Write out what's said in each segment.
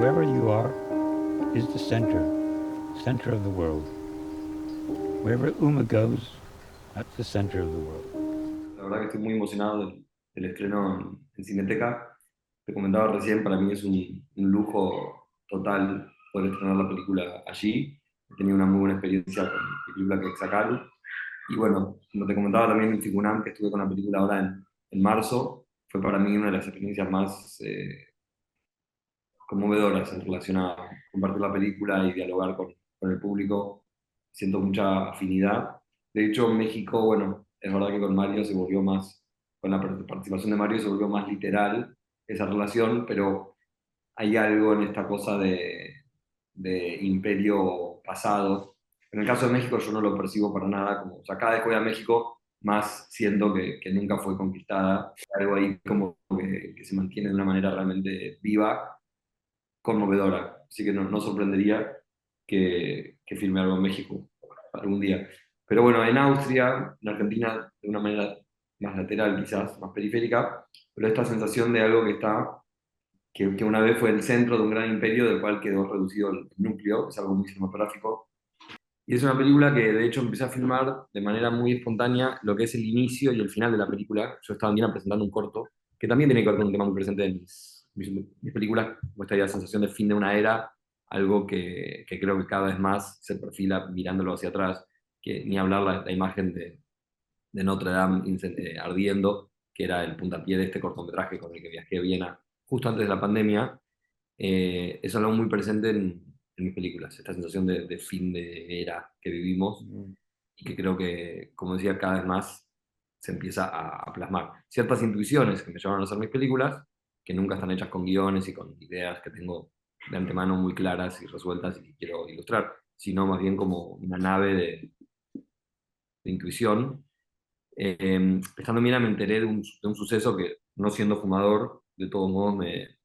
wherever you are is the center of the world. Wherever Uma goes, that's the center of the world. La verdad que estoy muy emocionado del estreno en Cineteca. Te comentaba recién, para mí es un lujo total poder estrenar la película allí. He tenido una muy buena experiencia con la película que Exacal. Y bueno, como te comentaba también en Ficunam, que estuve con la película ahora en marzo, fue para mí una de las experiencias más conmovedoras en relación a compartir la película y dialogar con el público. Siento mucha afinidad. De hecho, en México, bueno, es verdad que con Mario se volvió más, con la participación de Mario se volvió más literal esa relación, pero hay algo en esta cosa de imperio pasado. En el caso de México yo no lo percibo para nada, como, o sea, cada vez que voy a México más siento que nunca fue conquistada, algo ahí como que se mantiene de una manera realmente viva, conmovedora. Así que no sorprendería que filme algo en México algún día. Pero bueno, en Austria, en Argentina, de una manera más lateral quizás, más periférica, pero esta sensación de algo que está, que una vez fue el centro de un gran imperio del cual quedó reducido el núcleo, es algo muy cinematográfico. Y es una película que de hecho empecé a filmar de manera muy espontánea lo que es el inicio y el final de la película. Yo estaba bien presentando un corto que también tiene que ver con un tema muy presente de mis películas, como esta sensación de fin de una era, algo que creo que cada vez más se perfila mirándolo hacia atrás, que ni hablar la imagen de Notre Dame ardiendo, que era el puntapié de este cortometraje con el que viajé a Viena justo antes de la pandemia. Es algo muy presente en mis películas, esta sensación de fin de era que vivimos Mm. y que creo que, como decía, cada vez más se empieza a plasmar. Ciertas intuiciones que me llevan a hacer mis películas, que nunca están hechas con guiones y con ideas que tengo de antemano muy claras y resueltas y que quiero ilustrar, sino más bien como una nave de intuición. Estando en Viena me enteré de un suceso que, no siendo fumador, de todos modos me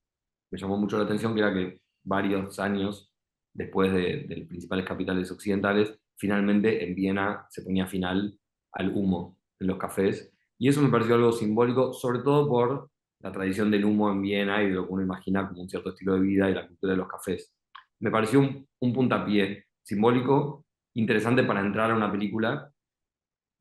llamó mucho la atención, que era que varios años después de las principales capitales occidentales, finalmente en Viena se ponía final al humo en los cafés. Y eso me pareció algo simbólico, sobre todo por la tradición del humo en Viena y de lo que uno imagina como un cierto estilo de vida y la cultura de los cafés. Me pareció un puntapié simbólico interesante para entrar a una película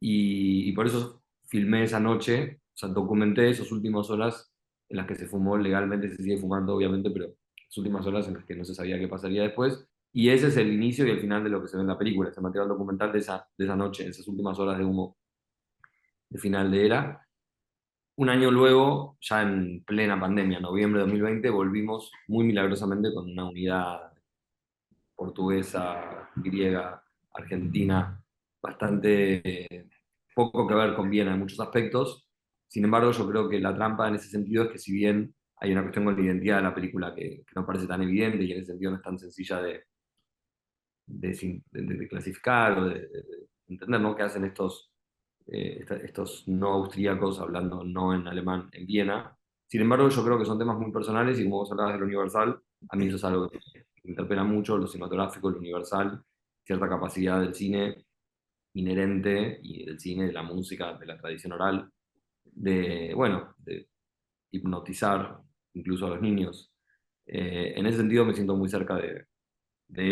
y por eso filmé esa noche, o sea, documenté esas últimas horas en las que se fumó legalmente, se sigue fumando obviamente, pero las últimas horas en las que no se sabía qué pasaría después. Y ese es el inicio y el final de lo que se ve en la película, ese material documental de esa noche, esas últimas horas de humo de final de era. Un año luego, ya en plena pandemia, noviembre de 2020, volvimos muy milagrosamente con una unidad portuguesa, griega, argentina, bastante poco que ver con Viena en muchos aspectos. Sin embargo, yo creo que la trampa en ese sentido es que si bien hay una cuestión con la identidad de la película que no parece tan evidente y en ese sentido no es tan sencilla de clasificar o de entender, ¿no?, qué hacen estos no austríacos hablando no en alemán en Viena. Sin embargo, yo creo que son temas muy personales y como vos hablabas de lo universal, a mí eso es algo que me interpela mucho, lo cinematográfico, lo universal, cierta capacidad del cine inherente y del cine, de la música, de la tradición oral, bueno, de hipnotizar incluso a los niños. En ese sentido me siento muy cerca de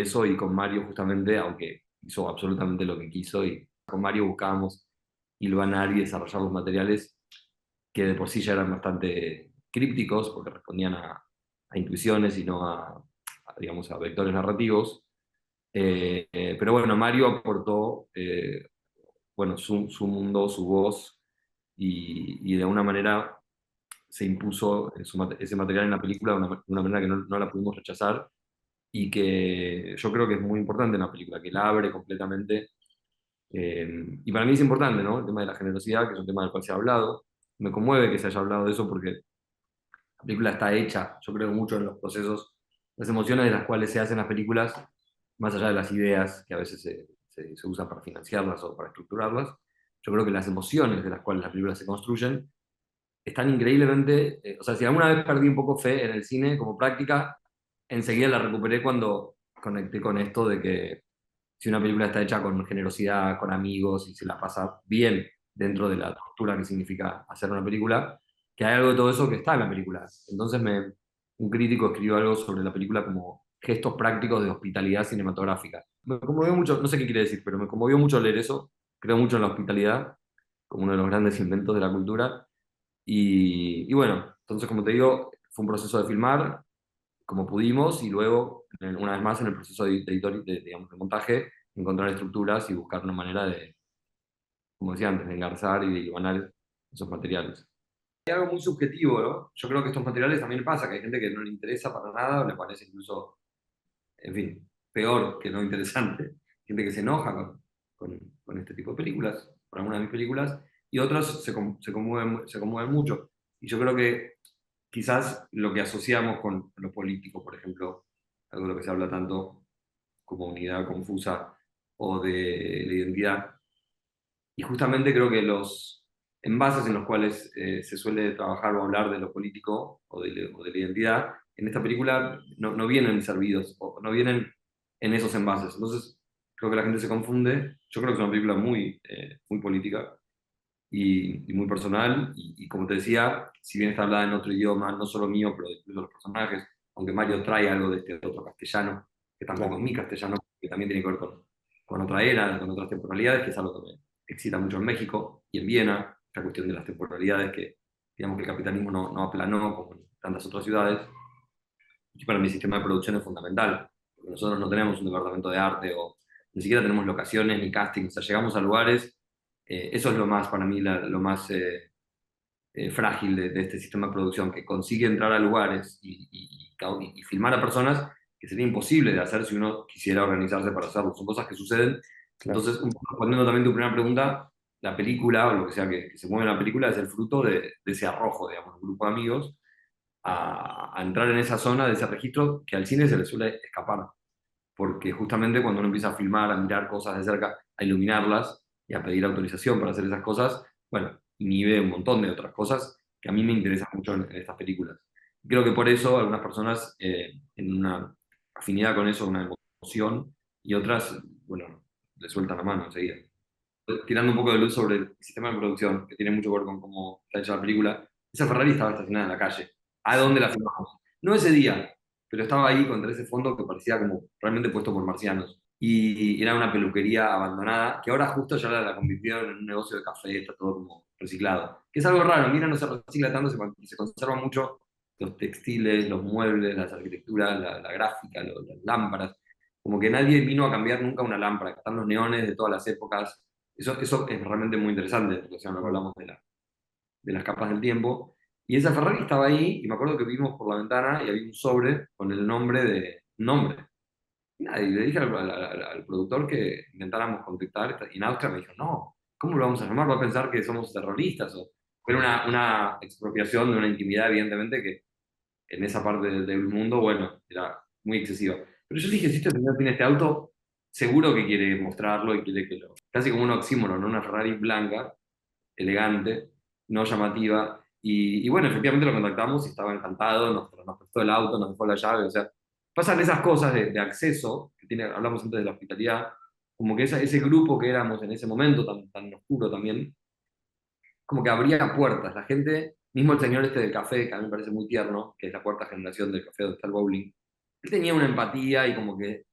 eso y con Mario justamente, aunque hizo absolutamente lo que quiso y con Mario buscábamos hilvanar y desarrollar los materiales que de por sí ya eran bastante crípticos porque respondían a intuiciones y no digamos, a vectores narrativos. Pero bueno, Mario aportó bueno, su mundo, su voz y de alguna manera se impuso ese material en la película de una manera que no la pudimos rechazar y que yo creo que es muy importante en la película, que la abre completamente. Y para mí es importante, ¿no? El tema de la generosidad, que es un tema del cual se ha hablado. Me conmueve que se haya hablado de eso porque la película está hecha, yo creo mucho en los procesos, las emociones de las cuales se hacen las películas, más allá de las ideas que a veces se usan para financiarlas o para estructurarlas. Yo creo que las emociones de las cuales las películas se construyen están increíblemente, o sea, si alguna vez perdí un poco fe en el cine como práctica, enseguida la recuperé cuando conecté con esto de que si una película está hecha con generosidad, con amigos y se la pasa bien dentro de la tortura que significa hacer una película, que hay algo de todo eso que está en la película. Entonces un crítico escribió algo sobre la película como gestos prácticos de hospitalidad cinematográfica. Me conmovió mucho, no sé qué quiere decir, pero me conmovió mucho leer eso. Creo mucho en la hospitalidad como uno de los grandes inventos de la cultura. Y bueno, entonces como te digo, fue un proceso de filmar como pudimos y luego, una vez más, en el proceso digamos, de montaje, encontrar estructuras y buscar una manera de, como decía antes, de engarzar y de igualar esos materiales. Hay algo muy subjetivo, ¿no? Yo creo que estos materiales también pasa, que hay gente que no le interesa para nada, o le parece incluso, en fin, peor que no interesante. Gente que se enoja con este tipo de películas, con algunas de mis películas, y otros se conmueven mucho. Y yo creo que quizás lo que asociamos con lo político, por ejemplo, algo de lo que se habla tanto como unidad confusa o de la identidad, y justamente creo que los envases en los cuales se suele trabajar o hablar de lo político o de la identidad, en esta película no vienen servidos o no vienen en esos envases. Entonces, creo que la gente se confunde. Yo creo que es una película muy política y muy personal. Y como te decía, si bien está hablada en otro idioma, no solo mío, pero incluso los personajes, aunque Mario trae algo de este otro castellano, que tampoco es Claro, mi castellano, que también tiene que ver con otra era, con otras temporalidades, que es algo que me excita mucho en México y en Viena, esta cuestión de las temporalidades que, digamos, que el capitalismo no aplanó como en tantas otras ciudades, y para mi sistema de producción es fundamental, porque nosotros no tenemos un departamento de arte o ni siquiera tenemos locaciones ni casting, o sea, llegamos a lugares, eso es lo más, para mí, lo más frágil de este sistema de producción, que consigue entrar a lugares y filmar a personas que sería imposible de hacer si uno quisiera organizarse para hacerlo. Son cosas que suceden. claro. Entonces, respondiendo también tu primera pregunta, la película, o lo que sea que se mueve en la película, es el fruto de ese arrojo, digamos, un grupo de amigos a entrar en esa zona, de ese registro, que al cine se le suele escapar. Porque justamente cuando uno empieza a filmar, a mirar cosas de cerca, a iluminarlas y a pedir autorización para hacer esas cosas, bueno, inhibe un montón de otras cosas que a mí me interesan mucho en estas películas. Creo que por eso algunas personas en una afinidad con eso, una emoción, y otras, bueno, le sueltan la mano enseguida. Tirando un poco de luz sobre el sistema de producción, que tiene mucho que ver con cómo está hecha la película, esa Ferrari estaba estacionada en la calle. ¿A dónde la filmamos? No ese día, pero estaba ahí contra ese fondo que parecía como realmente puesto por marcianos. Y era una peluquería abandonada, que ahora justo ya la convirtieron en un negocio de café, está todo como reciclado. Que es algo raro, mira, no se recicla tanto, se conservan mucho los textiles, los muebles, las arquitecturas, la gráfica, las lámparas. Como que nadie vino a cambiar nunca una lámpara, están los neones de todas las épocas. Eso es realmente muy interesante, porque o sea, no hablamos de las capas del tiempo. Y esa Ferrari estaba ahí, y me acuerdo que vimos por la ventana y había un sobre con el nombre de un nombre. Y nada, y le dije al productor que intentáramos contactar, y en Austria me dijo, no, ¿cómo lo vamos a llamar? Va a pensar que somos terroristas. O, era una expropiación de una intimidad, evidentemente, que en esa parte del mundo, bueno, era muy excesiva. Pero yo le dije, si este señor tiene este auto, seguro que quiere mostrarlo y quiere que lo... Casi como un oxímoron, ¿no? Una Ferrari blanca, elegante, no llamativa. Y bueno, efectivamente lo contactamos y estaba encantado, nos prestó el auto, nos dejó la llave, o sea, pasan esas cosas de acceso, que tiene, hablamos antes de la hospitalidad, como que ese grupo que éramos en ese momento tan oscuro también, como que abría puertas. La gente, mismo el señor este del café, que a mí me parece muy tierno, que es la cuarta generación del café donde está el bowling, él tenía una empatía y como que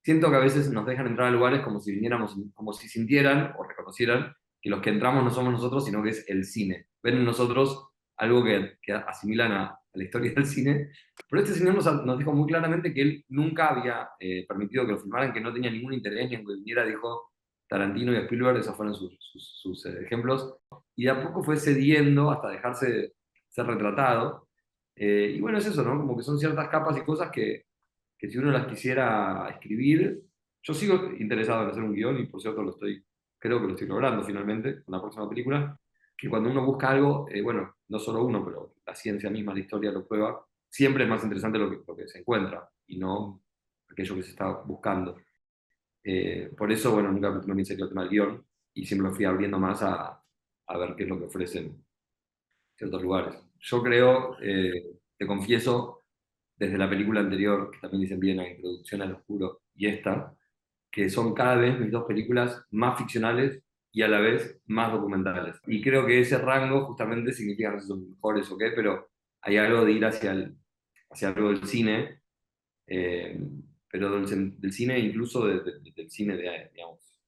siento que a veces nos dejan entrar a lugares como si viniéramos, como si sintieran o reconocieran que los que entramos no somos nosotros, sino que es el cine. Ven en nosotros algo que asimilan a la historia del cine. Pero este señor nos dijo muy claramente que él nunca había permitido que lo filmaran, que no tenía ningún interés ni en que viniera, dijo Tarantino y Spielberg, esos fueron sus ejemplos, y de a poco fue cediendo hasta dejarse ser retratado. Y bueno, es eso, ¿no? Como que son ciertas capas y cosas que si uno las quisiera escribir, yo sigo interesado en hacer un guión y por cierto creo que lo estoy logrando finalmente con la próxima película, que cuando uno busca algo, bueno, no solo uno, pero la ciencia misma, la historia lo prueba, siempre es más interesante lo que se encuentra y no aquello que se está buscando. Por eso, bueno, nunca me pensé que el tema del guión y siempre lo fui abriendo más a ver qué es lo que ofrecen ciertos lugares. Yo creo, te confieso, desde la película anterior, que también dicen bien la Introducción al Oscuro, y esta, que son cada vez mis dos películas más ficcionales y a la vez más documentales. Y creo que ese rango justamente significa, no sé si son mejores o qué, pero hay algo de ir hacia hacia algo del cine, eh, pero del cine, incluso del cine, digamos,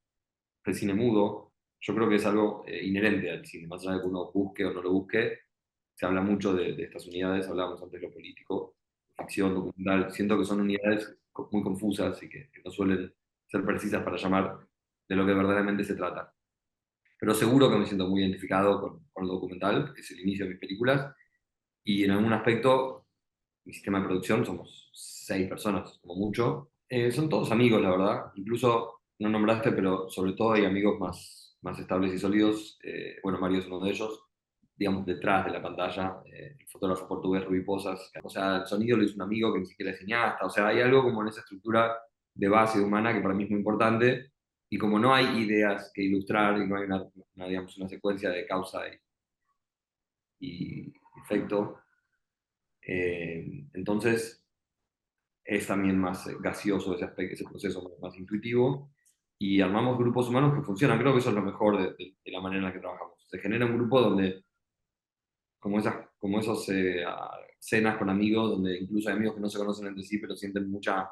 del cine mudo, yo creo que es algo inherente al cine, más allá de que uno busque o no lo busque, se habla mucho de estas unidades, hablábamos antes de lo político, ficción, documental, siento que son unidades muy confusas y que no suelen ser precisas para llamar de lo que verdaderamente se trata. Pero seguro que me siento muy identificado con el documental, que es el inicio de mis películas, y en algún aspecto, mi sistema de producción somos 6 personas, como mucho. Son todos amigos, la verdad. Incluso, no nombraste, pero sobre todo hay amigos más estables y sólidos. Bueno, Mario es uno de ellos, digamos, detrás de la pantalla. El fotógrafo portugués Rui Posas. O sea, el sonido lo hizo un amigo que ni siquiera es cineasta. O sea, hay algo como en esa estructura de base humana que para mí es muy importante. Y como no hay ideas que ilustrar y no hay digamos, una secuencia de causa y efecto, entonces es también más gaseoso ese aspecto, ese proceso más intuitivo, y armamos grupos humanos que funcionan. Creo que eso es lo mejor de la manera en la que trabajamos. Se genera un grupo donde, como esos cenas con amigos, donde incluso hay amigos que no se conocen entre sí, pero sienten mucha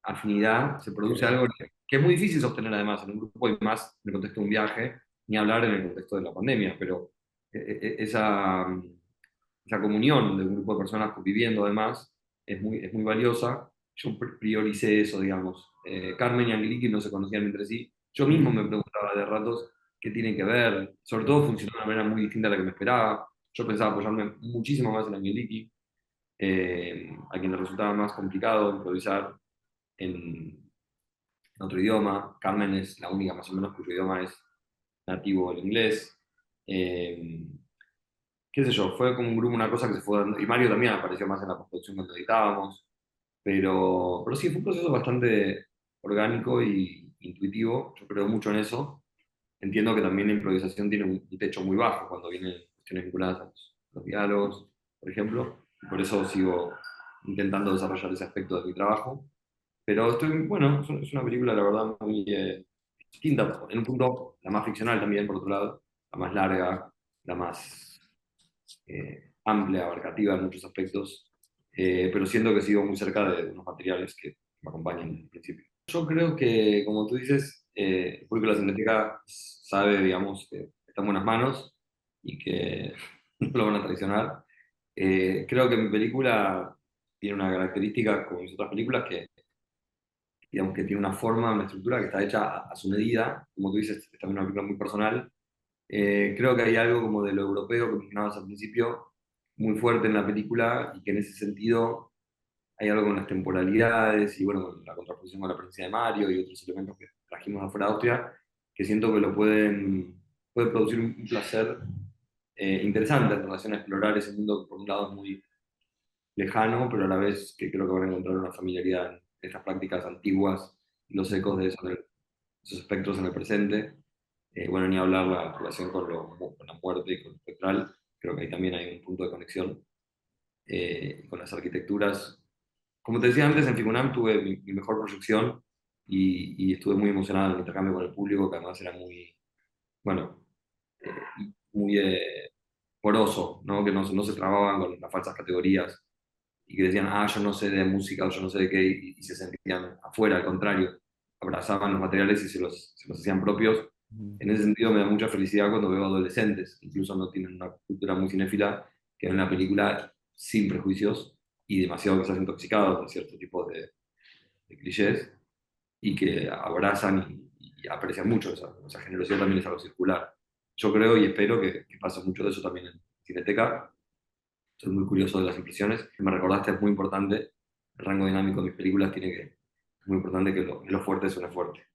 afinidad, se produce algo que es muy difícil sostener además en un grupo y más en el contexto de un viaje, ni hablar en el contexto de la pandemia, pero esa comunión de un grupo de personas conviviendo además es muy valiosa. Yo prioricé eso, digamos. Carmen y Angeliki no se conocían entre sí. Yo mismo me preguntaba de ratos qué tienen que ver. Sobre todo funcionó de una manera muy distinta a la que me esperaba. Yo pensaba apoyarme muchísimo más en Angeliki, a quien le resultaba más complicado improvisar en otro idioma. Carmen es la única más o menos cuyo idioma es nativo el inglés. Eh, Qué sé yo, fue como un grupo, una cosa que se fue dando, y Mario también apareció más en la postproducción cuando editábamos, pero sí, fue un proceso bastante orgánico y intuitivo, yo creo mucho en eso. Entiendo que también la improvisación tiene un techo muy bajo cuando vienen cuestiones vinculadas a los diálogos, por ejemplo, y por eso sigo intentando desarrollar ese aspecto de mi trabajo. Pero estoy, bueno, es una película, la verdad, muy distinta, en un punto, la más ficcional también, por otro lado, la más larga, la más amplia, abarcativa en muchos aspectos, pero siento que sigo muy cerca de unos materiales que me acompañan en principio. Yo creo que, como tú dices, el público de la Cineteca sabe, digamos, que está en buenas manos y que no lo van a traicionar. Creo que mi película tiene una característica, como mis otras películas, que digamos que tiene una forma, una estructura que está hecha a su medida. Como tú dices, es también una película muy personal. Creo que hay algo como de lo europeo que mencionabas al principio, muy fuerte en la película y que en ese sentido hay algo con las temporalidades y bueno, con la contraposición con la presencia de Mario y otros elementos que trajimos afuera de Austria, que siento que puede producir un placer interesante en relación a explorar ese mundo que por un lado es muy lejano, pero a la vez que creo que van a encontrar una familiaridad en estas prácticas antiguas y los ecos de esos espectros en el presente. Bueno, ni hablar la relación con la muerte y con lo espectral, creo que ahí también hay un punto de conexión con las arquitecturas. Como te decía antes, en Ficunam tuve mi mejor proyección y estuve muy emocionado en el intercambio con el público, que además era muy, bueno, muy poroso, ¿no? Que no se trababan con las falsas categorías y que decían, ah, yo no sé de música o yo no sé de qué, y se sentían afuera, al contrario, abrazaban los materiales y se los hacían propios. En ese sentido me da mucha felicidad cuando veo adolescentes, que incluso no tienen una cultura muy cinéfila, que ven la película sin prejuicios y demasiado quizás intoxicados de ciertos tipos de clichés y que abrazan y aprecian mucho esa generosidad también es algo circular. Yo creo y espero que pase mucho de eso también en Cineteca. Soy muy curioso de las impresiones. Que me recordaste, es muy importante. El rango dinámico de mis películas tiene que, es muy importante que lo fuerte suene fuerte.